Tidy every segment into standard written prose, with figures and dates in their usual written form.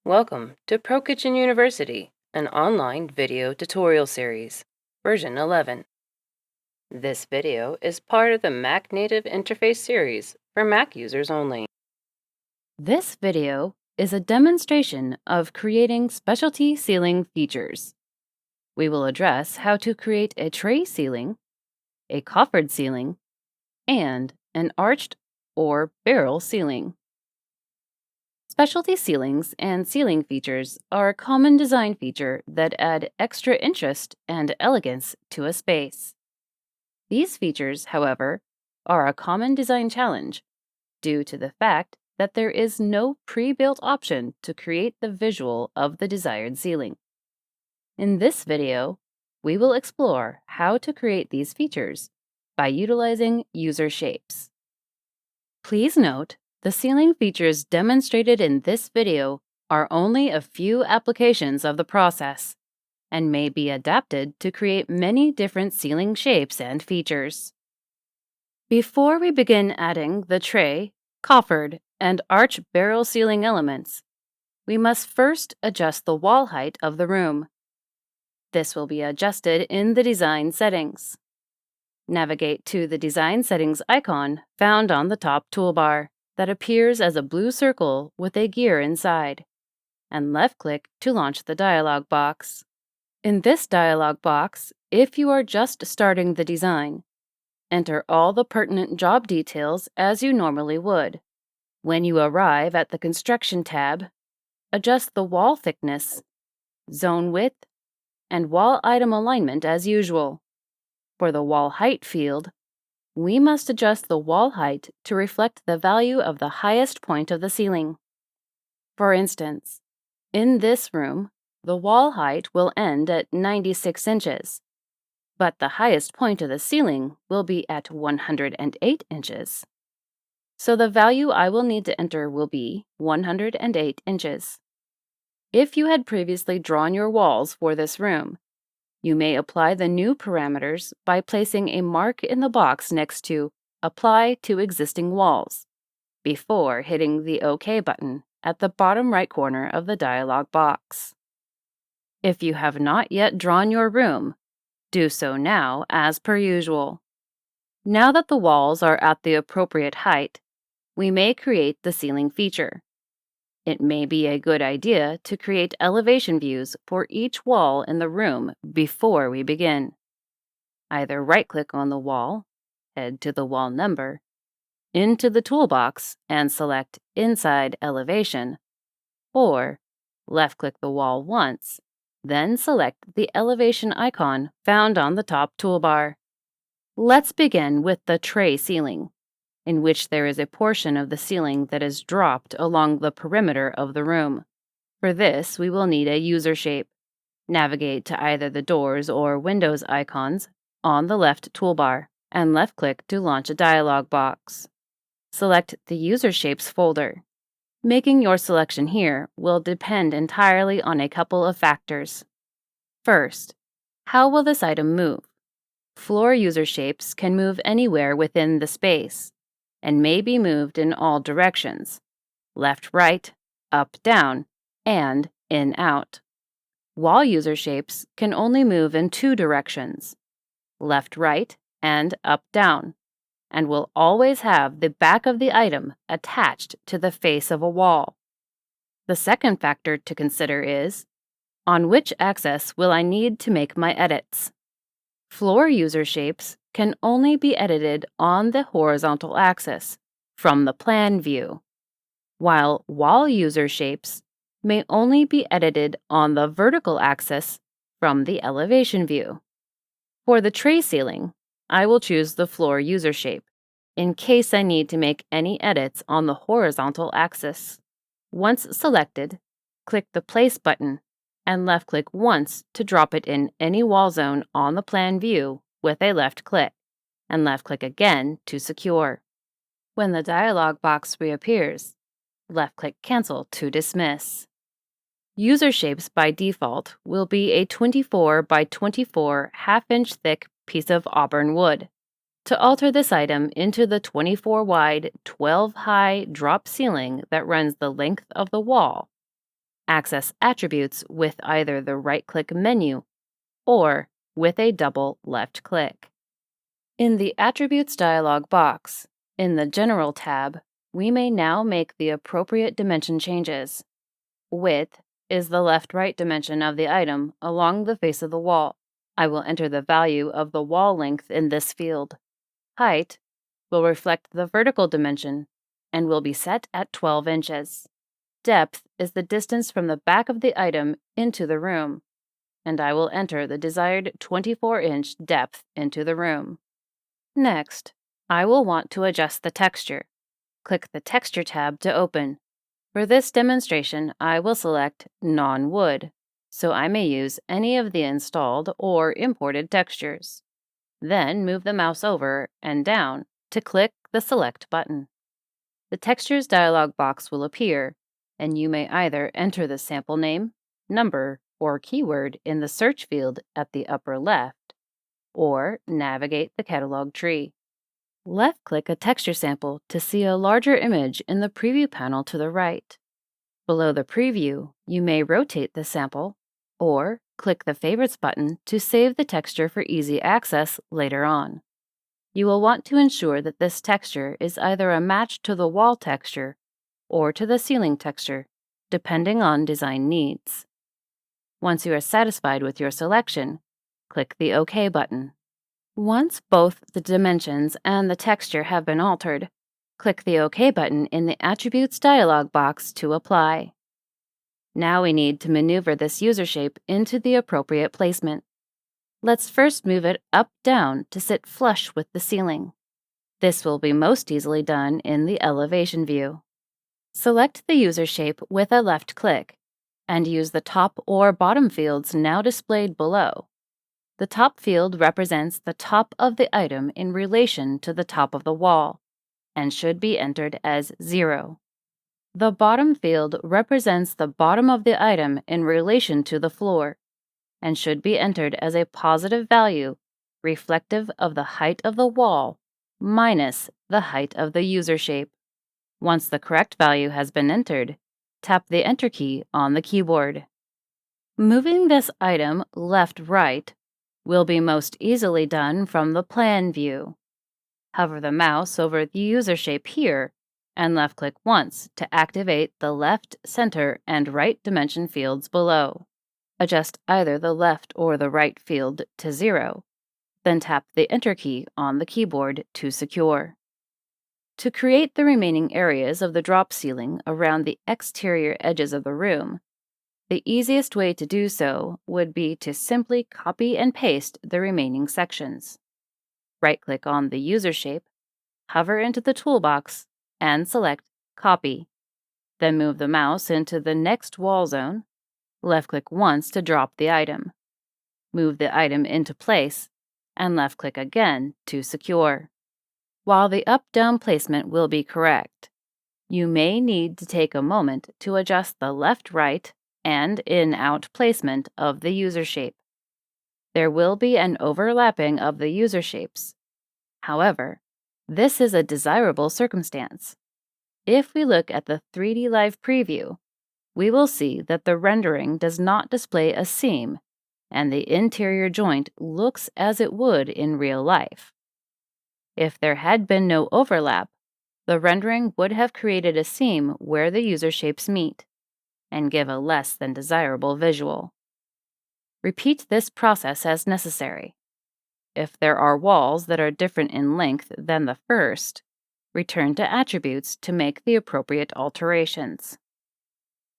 Welcome to ProKitchen University, an online video tutorial series, version 11. This video is part of the Mac Native Interface series for Mac users only. This video is a demonstration of creating specialty ceiling features. We will address how to create a tray ceiling, a coffered ceiling, and an arched or barrel ceiling. Specialty ceilings and ceiling features are a common design feature that add extra interest and elegance to a space. These features, however, are a common design challenge due to the fact that there is no pre-built option to create the visual of the desired ceiling. In this video, we will explore how to create these features by utilizing user shapes. Please note, the ceiling features demonstrated in this video are only a few applications of the process and may be adapted to create many different ceiling shapes and features. Before we begin adding the tray, coffered, and arch barrel ceiling elements, we must first adjust the wall height of the room. This will be adjusted in the design settings. Navigate to the design settings icon found on the top toolbar that appears as a blue circle with a gear inside, and left-click to launch the dialog box. In this dialog box, if you are just starting the design, enter all the pertinent job details as you normally would. When you arrive at the Construction tab, adjust the wall thickness, zone width, and wall item alignment as usual. For the wall height field, we must adjust the wall height to reflect the value of the highest point of the ceiling. For instance, in this room, the wall height will end at 96 inches, but the highest point of the ceiling will be at 108 inches. So the value I will need to enter will be 108 inches. If you had previously drawn your walls for this room, you may apply the new parameters by placing a mark in the box next to Apply to Existing Walls before hitting the OK button at the bottom right corner of the dialog box. If you have not yet drawn your room, do so now as per usual. Now that the walls are at the appropriate height, we may create the ceiling feature. It may be a good idea to create elevation views for each wall in the room before we begin. Either right-click on the wall, head to the wall number, into the toolbox and select Inside Elevation, or left-click the wall once, then select the elevation icon found on the top toolbar. Let's begin with the tray ceiling, in which there is a portion of the ceiling that is dropped along the perimeter of the room. For this, we will need a user shape. Navigate to either the doors or windows icons on the left toolbar and left-click to launch a dialog box. Select the User Shapes folder. Making your selection here will depend entirely on a couple of factors. First, how will this item move? Floor user shapes can move anywhere within the space and may be moved in all directions: left, right, up, down, and in, out. Wall user shapes can only move in two directions: left, right, and up, down, and will always have the back of the item attached to the face of a wall. The second factor to consider is, on which axis will I need to make my edits? Floor user shapes can only be edited on the horizontal axis from the plan view, while wall user shapes may only be edited on the vertical axis from the elevation view. For the tray ceiling, I will choose the floor user shape in case I need to make any edits on the horizontal axis. Once selected, click the Place button and left-click once to drop it in any wall zone on the plan view with a left click, and left-click again to secure. When the dialog box reappears, left-click Cancel to dismiss. User shapes by default will be a 24 by 24 half-inch thick piece of auburn wood. To alter this item into the 24 wide, 12 high drop ceiling that runs the length of the wall, Access attributes with either the right-click menu or with a double left click. In the Attributes dialog box, in the General tab, we may now make the appropriate dimension changes. Width is the left-right dimension of the item along the face of the wall. I will enter the value of the wall length in this field. Height will reflect the vertical dimension and will be set at 12 inches. Depth is the distance from the back of the item into the room, and I will enter the desired 24-inch depth into the room. Next, I will want to adjust the texture. Click the Texture tab to open. For this demonstration, I will select Non-Wood, so I may use any of the installed or imported textures. Then move the mouse over and down to click the Select button. The Textures dialog box will appear, and you may either enter the sample name, number, or keyword in the search field at the upper left, or navigate the catalog tree. Left-click a texture sample to see a larger image in the preview panel to the right. Below the preview, you may rotate the sample, or click the Favorites button to save the texture for easy access later on. You will want to ensure that this texture is either a match to the wall texture or to the ceiling texture, depending on design needs. Once you are satisfied with your selection, click the OK button. Once both the dimensions and the texture have been altered, click the OK button in the Attributes dialog box to apply. Now we need to maneuver this user shape into the appropriate placement. Let's first move it up-down to sit flush with the ceiling. This will be most easily done in the elevation view. Select the user shape with a left click, and use the top or bottom fields now displayed below. The top field represents the top of the item in relation to the top of the wall, and should be entered as 0. The bottom field represents the bottom of the item in relation to the floor, and should be entered as a positive value reflective of the height of the wall minus the height of the user shape. Once the correct value has been entered, tap the Enter key on the keyboard. Moving this item left-right will be most easily done from the Plan view. Hover the mouse over the user shape here and left-click once to activate the left, center, and right dimension fields below. Adjust either the left or the right field to 0, then tap the Enter key on the keyboard to secure. To create the remaining areas of the drop ceiling around the exterior edges of the room, the easiest way to do so would be to simply copy and paste the remaining sections. Right-click on the user shape, hover into the toolbox, and select Copy. Then move the mouse into the next wall zone. Left-click once to drop the item. Move the item into place, and left-click again to secure. While the up-down placement will be correct, you may need to take a moment to adjust the left-right and in-out placement of the user shape. There will be an overlapping of the user shapes. However, this is a desirable circumstance. If we look at the 3D Live preview, we will see that the rendering does not display a seam, and the interior joint looks as it would in real life. If there had been no overlap, the rendering would have created a seam where the user shapes meet, and give a less than desirable visual. Repeat this process as necessary. If there are walls that are different in length than the first, return to Attributes to make the appropriate alterations.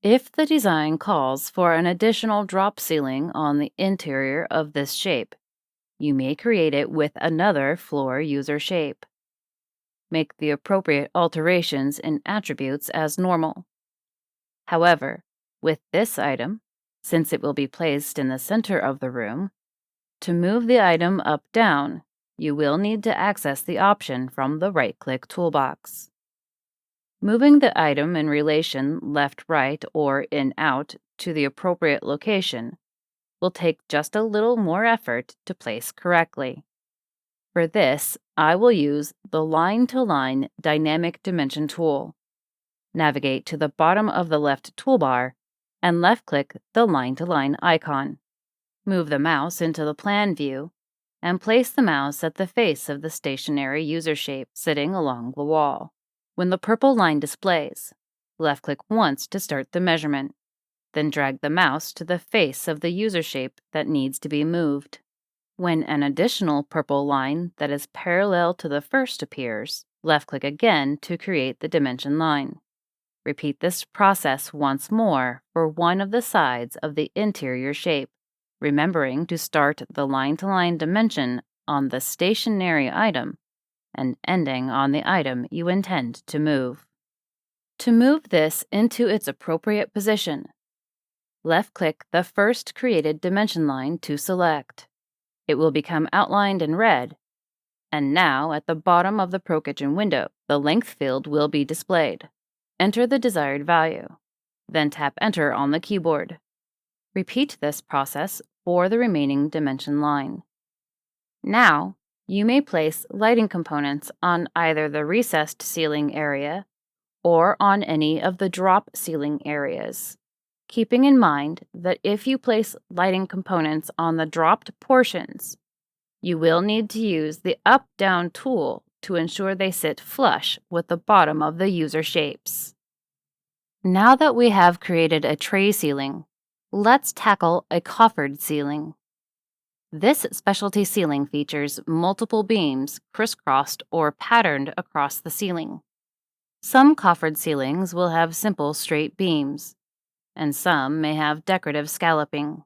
If the design calls for an additional drop ceiling on the interior of this shape, you may create it with another floor user shape. Make the appropriate alterations in Attributes as normal. However, with this item, since it will be placed in the center of the room, to move the item up-down, you will need to access the option from the right-click toolbox. Moving the item in relation left-right or in-out to the appropriate location will take just a little more effort to place correctly. For this, I will use the Line-to-Line Dynamic Dimension tool. Navigate to the bottom of the left toolbar and left-click the line-to-line icon. Move the mouse into the plan view and place the mouse at the face of the stationary user shape sitting along the wall. When the purple line displays, left-click once to start the measurement, then drag the mouse to the face of the user shape that needs to be moved. When an additional purple line that is parallel to the first appears, left-click again to create the dimension line. Repeat this process once more for one of the sides of the interior shape, remembering to start the line-to-line dimension on the stationary item and ending on the item you intend to move. To move this into its appropriate position, left-click the first created dimension line to select. It will become outlined in red, and now at the bottom of the ProKitchen window, the length field will be displayed. Enter the desired value, then tap Enter on the keyboard. Repeat this process for the remaining dimension line. Now, you may place lighting components on either the recessed ceiling area or on any of the drop ceiling areas, keeping in mind that if you place lighting components on the dropped portions, you will need to use the up-down tool to ensure they sit flush with the bottom of the user shapes. Now that we have created a tray ceiling, let's tackle a coffered ceiling. This specialty ceiling features multiple beams crisscrossed or patterned across the ceiling. Some coffered ceilings will have simple straight beams, and some may have decorative scalloping.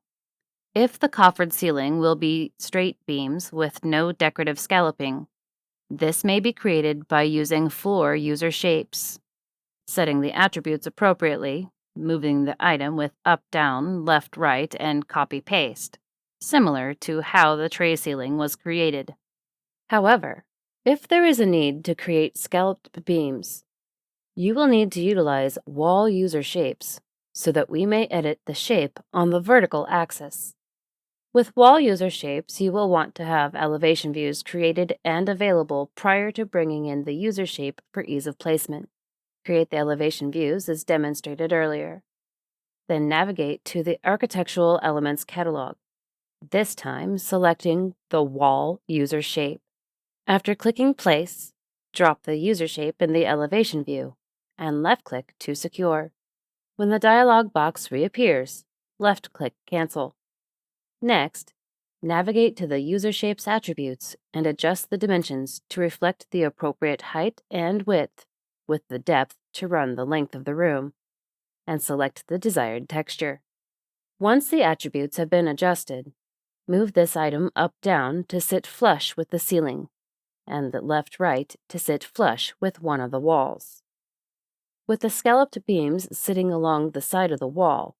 If the coffered ceiling will be straight beams with no decorative scalloping, this may be created by using floor user shapes. Setting the attributes appropriately, moving the item with up, down, left, right, and copy paste, similar to how the tray ceiling was created. However, if there is a need to create scalloped beams, you will need to utilize wall user shapes so that we may edit the shape on the vertical axis. With wall user shapes, you will want to have elevation views created and available prior to bringing in the user shape for ease of placement. Create the elevation views as demonstrated earlier. Then navigate to the Architectural Elements catalog, this time selecting the wall user shape. After clicking Place, drop the user shape in the elevation view and left-click to secure. When the dialog box reappears, left-click Cancel. Next, navigate to the user shape's attributes and adjust the dimensions to reflect the appropriate height and width, with the depth to run the length of the room, and select the desired texture. Once the attributes have been adjusted, move this item up-down to sit flush with the ceiling, and left-right to sit flush with one of the walls. With the scalloped beams sitting along the side of the wall,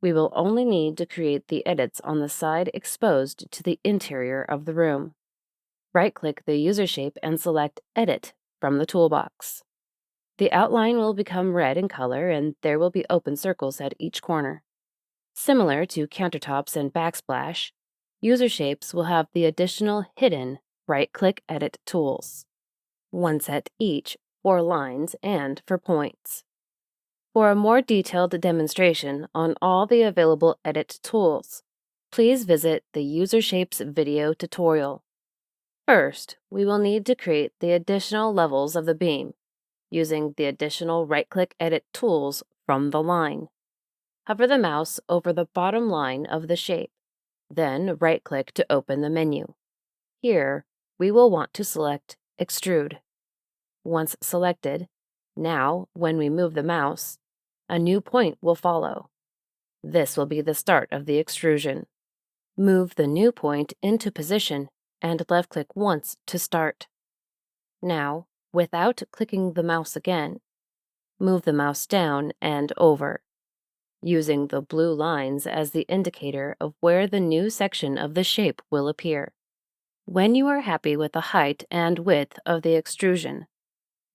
we will only need to create the edits on the side exposed to the interior of the room. Right-click the user shape and select Edit from the toolbox. The outline will become red in color and there will be open circles at each corner. Similar to countertops and backsplash, user shapes will have the additional hidden right-click edit tools, one set each for lines and for points. For a more detailed demonstration on all the available edit tools, please visit the User Shapes video tutorial. First, we will need to create the additional levels of the beam using the additional right-click edit tools from the line. Hover the mouse over the bottom line of the shape, then right-click to open the menu. Here, we will want to select Extrude. Once selected, now, when we move the mouse, a new point will follow. This will be the start of the extrusion. Move the new point into position and left-click once to start. Now, without clicking the mouse again, move the mouse down and over, using the blue lines as the indicator of where the new section of the shape will appear. When you are happy with the height and width of the extrusion,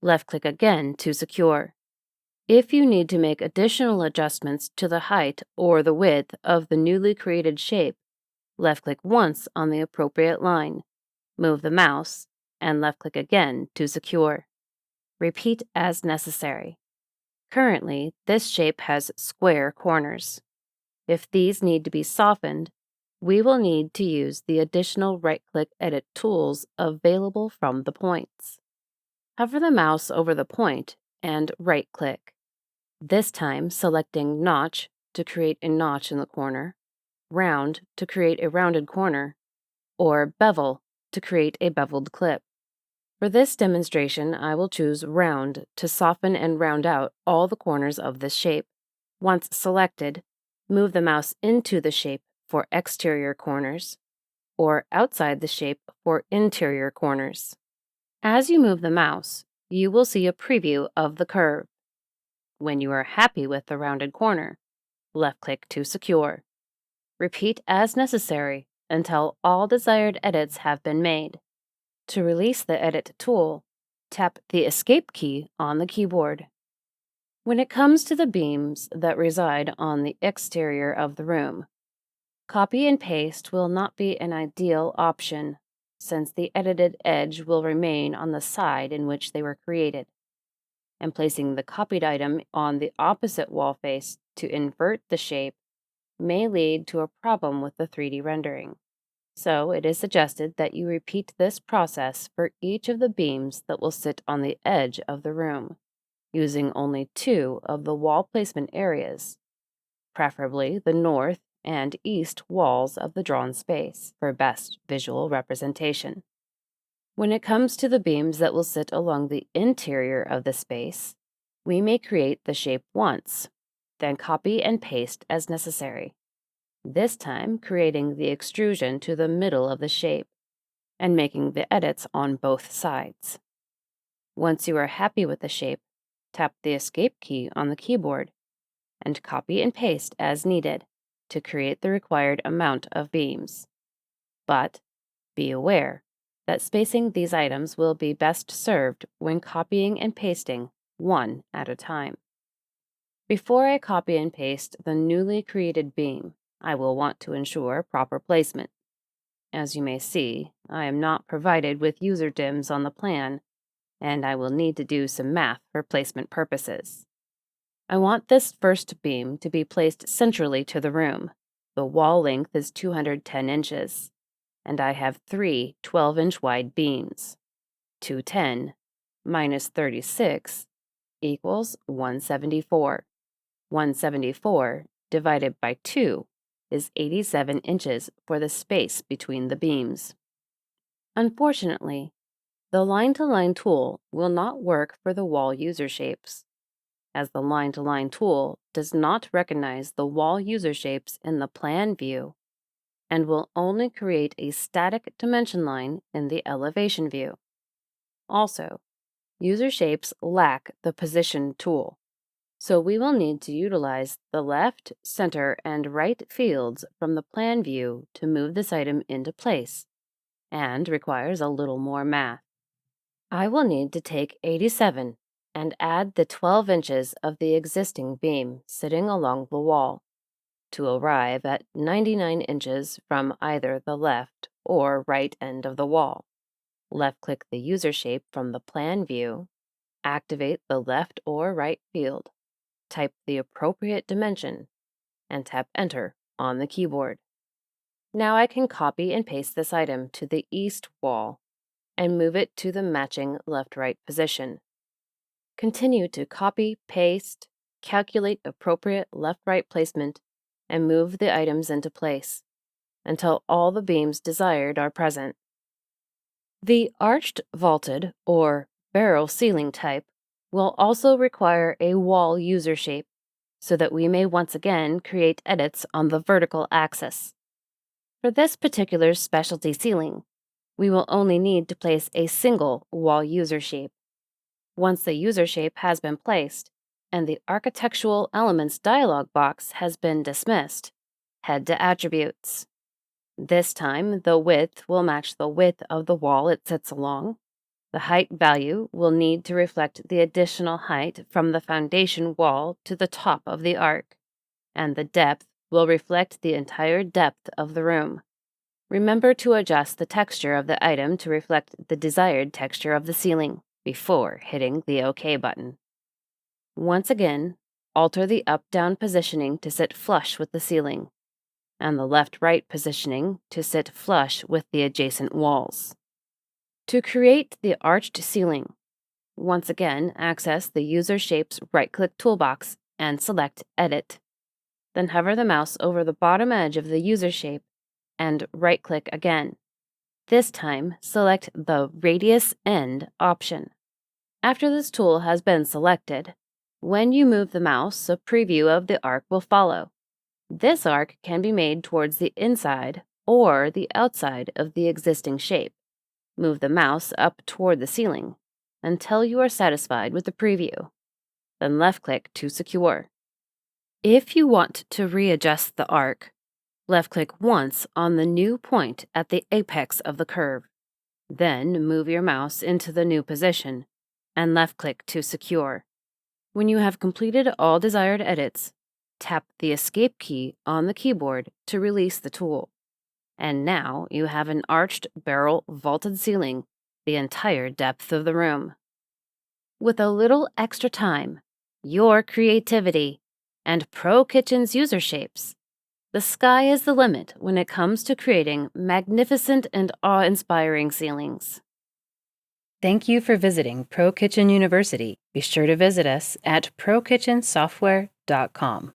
left-click again to secure. If you need to make additional adjustments to the height or the width of the newly created shape, left-click once on the appropriate line, move the mouse, and left-click again to secure. Repeat as necessary. Currently, this shape has square corners. If these need to be softened, we will need to use the additional right-click edit tools available from the points. Hover the mouse over the point and right-click, this time selecting Notch to create a notch in the corner, Round to create a rounded corner, or Bevel to create a beveled clip. For this demonstration, I will choose Round to soften and round out all the corners of this shape. Once selected, move the mouse into the shape for exterior corners, or outside the shape for interior corners. As you move the mouse, you will see a preview of the curve. When you are happy with the rounded corner, left-click to secure. Repeat as necessary until all desired edits have been made. To release the Edit tool, tap the Escape key on the keyboard. When it comes to the beams that reside on the exterior of the room, copy and paste will not be an ideal option, since the edited edge will remain on the side in which they were created, and placing the copied item on the opposite wall face to invert the shape may lead to a problem with the 3D rendering. So it is suggested that you repeat this process for each of the beams that will sit on the edge of the room, using only 2 of the wall placement areas, preferably the north and east walls of the drawn space, for best visual representation. When it comes to the beams that will sit along the interior of the space, we may create the shape once, then copy and paste as necessary, this time creating the extrusion to the middle of the shape and making the edits on both sides. Once you are happy with the shape, tap the Escape key on the keyboard and copy and paste as needed to create the required amount of beams. But be aware that spacing these items will be best served when copying and pasting one at a time. Before I copy and paste the newly created beam, I will want to ensure proper placement. As you may see, I am not provided with user DIMs on the plan, and I will need to do some math for placement purposes. I want this first beam to be placed centrally to the room. The wall length is 210 inches, and I have 3 12-inch wide beams. 210 minus 36 equals 174. 174 divided by 2 is 87 inches for the space between the beams. Unfortunately, the line-to-line tool will not work for the wall user shapes, as the line-to-line tool does not recognize the wall user shapes in the plan view and will only create a static dimension line in the elevation view. Also, user shapes lack the position tool, so we will need to utilize the left, center, and right fields from the plan view to move this item into place, and requires a little more math. I will need to take 87 and add the 12 inches of the existing beam sitting along the wall to arrive at 99 inches from either the left or right end of the wall. Left-click the user shape from the plan view, activate the left or right field, type the appropriate dimension, and tap Enter on the keyboard. Now I can copy and paste this item to the east wall and move it to the matching left-right position. Continue to copy, paste, calculate appropriate left-right placement, and move the items into place until all the beams desired are present. The arched vaulted or barrel ceiling type will also require a wall user shape so that we may once again create edits on the vertical axis. For this particular specialty ceiling, we will only need to place a single wall user shape. Once the user shape has been placed and the Architectural Elements dialog box has been dismissed, head to Attributes. This time, the width will match the width of the wall it sits along. The height value will need to reflect the additional height from the foundation wall to the top of the arc, and the depth will reflect the entire depth of the room. Remember to adjust the texture of the item to reflect the desired texture of the ceiling before hitting the OK button. Once again, alter the up-down positioning to sit flush with the ceiling, and the left-right positioning to sit flush with the adjacent walls. To create the arched ceiling, once again, access the User Shapes right-click toolbox and select Edit. Then hover the mouse over the bottom edge of the user shape and right-click again. This time, select the Radius End option. After this tool has been selected, when you move the mouse, a preview of the arc will follow. This arc can be made towards the inside or the outside of the existing shape. Move the mouse up toward the ceiling until you are satisfied with the preview. Then left-click to secure. If you want to readjust the arc, left-click once on the new point at the apex of the curve. Then move your mouse into the new position and left-click to secure. When you have completed all desired edits, tap the Escape key on the keyboard to release the tool. And now you have an arched barrel vaulted ceiling the entire depth of the room. With a little extra time, your creativity, and Pro Kitchen's user shapes, the sky is the limit when it comes to creating magnificent and awe-inspiring ceilings. Thank you for visiting Pro Kitchen University. Be sure to visit us at prokitchensoftware.com.